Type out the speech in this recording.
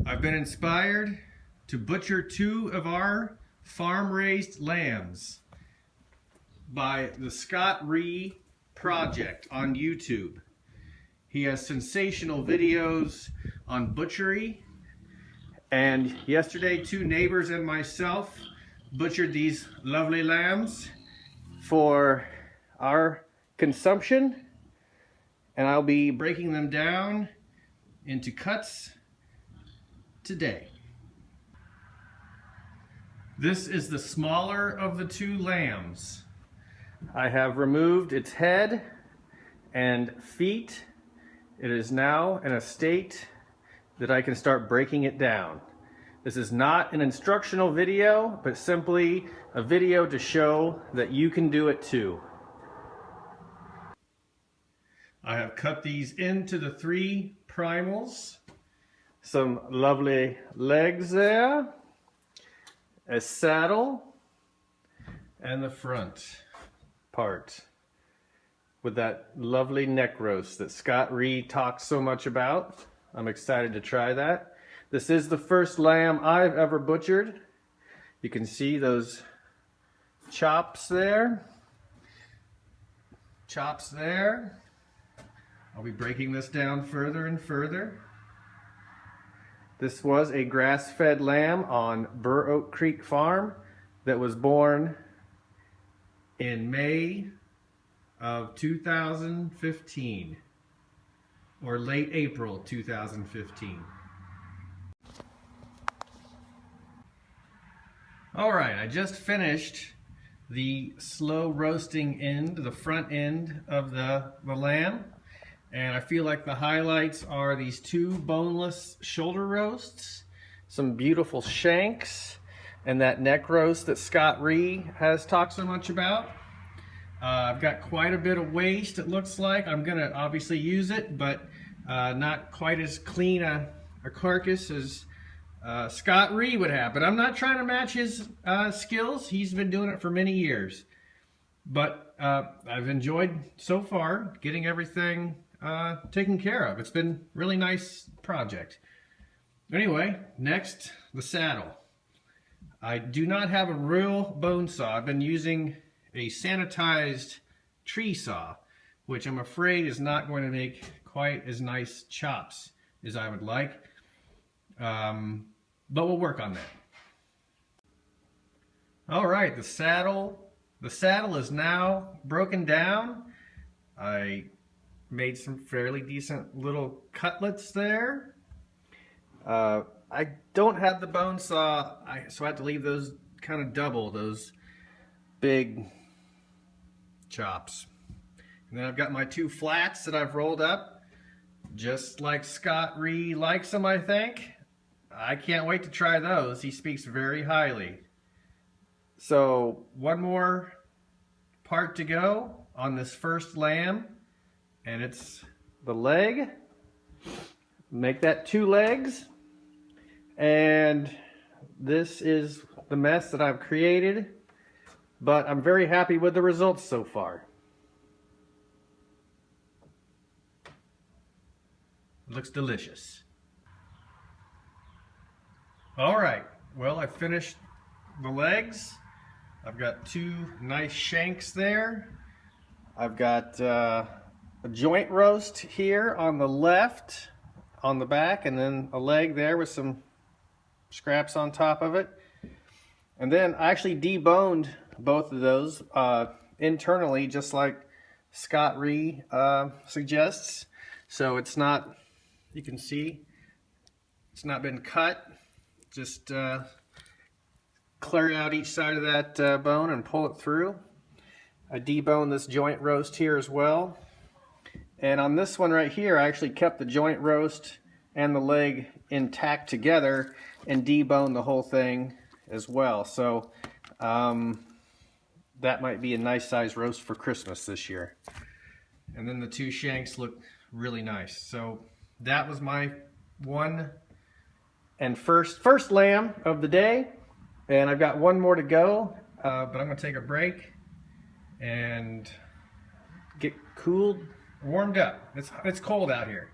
I've been inspired to butcher 2 of our farm-raised lambs by the Scott Ree Project on YouTube. He has sensational videos on butchery, and yesterday 2 neighbors and myself butchered these lovely lambs for our consumption, and I'll be breaking them down into cuts today. This is the smaller of the 2 lambs. I have removed its head and feet. It is now in a state that I can start breaking it down. This is not an instructional video, but simply a video to show that you can do it too. I have cut these into the 3 primals. Some lovely legs there, a saddle, and the front part with that lovely neck roast that Scott Ree talks so much about. I'm excited to try that. This is the first lamb I've ever butchered. You can see those chops there. Chops there. I'll be breaking this down further and further. This was a grass-fed lamb on Burr Oak Creek Farm that was born in May of 2015, or late April 2015. All right, I just finished the slow roasting end, the front end of the lamb. And I feel like the highlights are these 2 boneless shoulder roasts, some beautiful shanks, and that neck roast that Scott Ree has talked so much about. I've got quite a bit of waste, it looks like. I'm going to obviously use it, but not quite as clean a carcass as Scott Ree would have. But I'm not trying to match his skills. He's been doing it for many years. But I've enjoyed so far getting everything taken care of. It's been a really nice project. Anyway, next, the saddle. I do not have a real bone saw. I've been using a sanitized tree saw, which I'm afraid is not going to make quite as nice chops as I would like. But we'll work on that. All right, the saddle. The saddle is now broken down. I made some fairly decent little cutlets there. I don't have the bone saw, so I had to leave those kind of double, those big chops. And then I've got my 2 flats that I've rolled up, just like Scott Ree likes them, I think. I can't wait to try those. He speaks very highly. So 1 more part to go on this first lamb, and it's the leg. Make that 2 legs, and this is the mess that I've created, but I'm very happy with the results so far. It looks delicious. All right, well, I finished the legs. I've got 2 nice shanks there. I've got a joint roast here on the left, on the back, and then a leg there with some scraps on top of it. And then I actually deboned both of those internally, just like Scott Ree suggests. So it's not, you can see, it's not been cut. Just clear out each side of that bone and pull it through. I deboned this joint roast here as well. And on this one right here, I actually kept the joint roast and the leg intact together and deboned the whole thing as well. So that might be a nice size roast for Christmas this year. And then the 2 shanks look really nice. So that was my first lamb of the day, and I've got 1 more to go, but I'm going to take a break and get cooled, warmed up. It's cold out here.